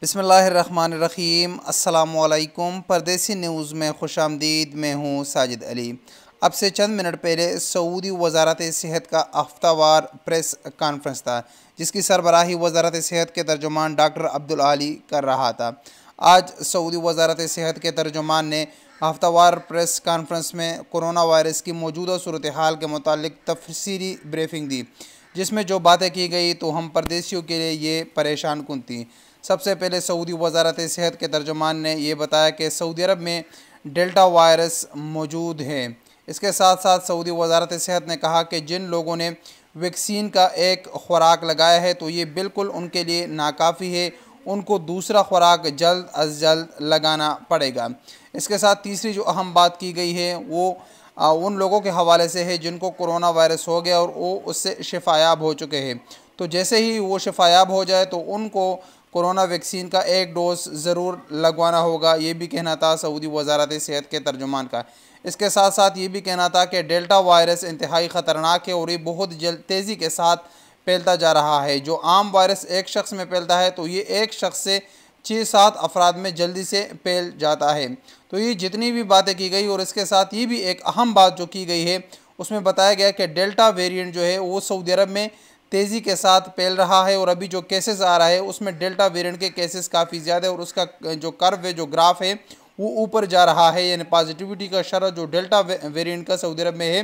बिस्मिल्लाहिर्रहमानिर्रहीम। अस्सलामुअलैकुम। परदेसी न्यूज़ में खुशामदीद। मैं हूँ साजिद अली। अब से चंद मिनट पहले सऊदी वजारत सेहत का हफ्तावार प्रेस कॉन्फ्रेंस था, जिसकी सरबराही वजारत सेहत के तर्जुमान डॉक्टर अब्दुल आली कर रहा था। आज सऊदी वजारत सेहत के तर्जुमान ने हफ्तावार प्रेस कॉन्फ्रेंस में कोरोना वायरस की मौजूदा सूरत हाल के मुतालिक तफसीली ब्रीफिंग दी, जिसमें जो बातें की गई तो हम परदेशियों के लिए ये परेशान कुन थी। सबसे पहले सऊदी वजारत सेहत के तर्जुमान ने यह बताया कि सऊदी अरब में डेल्टा वायरस मौजूद है। इसके साथ साथ सऊदी वजारत सेहत ने कहा कि जिन लोगों ने वैक्सीन का एक खुराक लगाया है तो ये बिल्कुल उनके लिए नाकाफ़ी है, उनको दूसरा खुराक जल्द अज जल्द लगाना पड़ेगा। इसके साथ तीसरी जो अहम बात की गई है वो उन लोगों के हवाले से है जिनको कोरोना वायरस हो गया और वो उससे शिफायाब हो चुके हैं। तो जैसे ही वो शिफायाब हो जाए तो उनको कोरोना वैक्सीन का एक डोज ज़रूर लगवाना होगा। ये भी कहना था सऊदी वजारत सेहत के तर्जुमान का। इसके साथ साथ ये भी कहना था कि डेल्टा वायरस इंतहाई ख़तरनाक है और ये बहुत तेज़ी के साथ फैलता जा रहा है। जो आम वायरस एक शख्स में फैलता है तो ये एक शख्स से 6-7 अफराद में जल्दी से फैल जाता है। तो ये जितनी भी बातें की गई और इसके साथ ये भी एक अहम बात जो की गई है उसमें बताया गया कि डेल्टा वेरिएंट जो है वो सऊदी अरब में तेज़ी के साथ फैल रहा है और अभी जो केसेस आ रहा है उसमें डेल्टा वेरिएंट के केसेस काफ़ी ज़्यादा है और उसका जो कर्व है, जो ग्राफ है वो ऊपर जा रहा है। यानी पॉजिटिविटी का शरह जो डेल्टा वेरिएंट का सऊदी अरब में है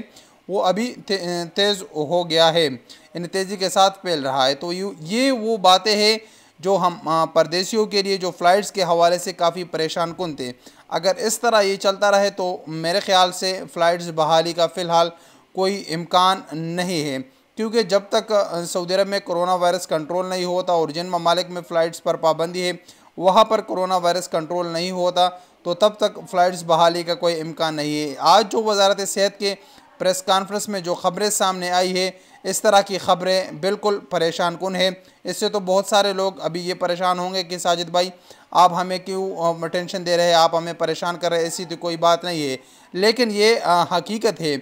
वो अभी तेज़ हो गया है, यानी तेज़ी के साथ फैल रहा है। तो ये वो बातें हैं जो हम परदेशियों के लिए जो फ़्लाइट्स के हवाले से काफ़ी परेशान कुन थे। अगर इस तरह ये चलता रहे तो मेरे ख़्याल से फ़्लाइट्स बहाली का फ़िलहाल कोई इम्कान नहीं है, क्योंकि जब तक सऊदी अरब में कोरोना वायरस कंट्रोल नहीं होता और जिन ममालिक में फ़्लाइट्स पर पाबंदी है वहाँ पर कोरोना वायरस कंट्रोल नहीं होता तो तब तक फ़्लाइट्स बहाली का कोई इम्कान नहीं है। आज जो वजारत सेहत के प्रेस कॉन्फ्रेंस में जो ख़बरें सामने आई है, इस तरह की ख़बरें बिल्कुल परेशान कुन है। इससे तो बहुत सारे लोग अभी ये परेशान होंगे कि साजिद भाई आप हमें क्यों टेंशन दे रहे हैं, आप हमें परेशान कर रहे हैं। ऐसी तो कोई बात नहीं है, लेकिन ये हकीकत है।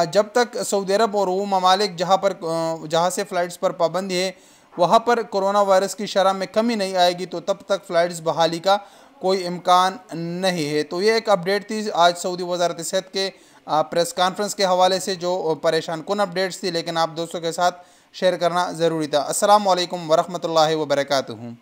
जब तक सऊदी अरब और वो ममालिक जहाँ से फ़्लाइट्स पर पाबंदी है वहाँ पर कोरोना वायरस की शरह में कमी नहीं आएगी तो तब तक फ़्लाइट्स बहाली का कोई इम्कान नहीं है। तो ये एक अपडेट थी आज सऊदी वजारत सेहत के प्रेस कॉन्फ्रेंस के हवाले से, जो परेशान कुन अपडेट्स थी, लेकिन आप दोस्तों के साथ शेयर करना ज़रूरी था। अस्सलामु अलैकुम वरहमतुल्लाहि वबरकातुहू।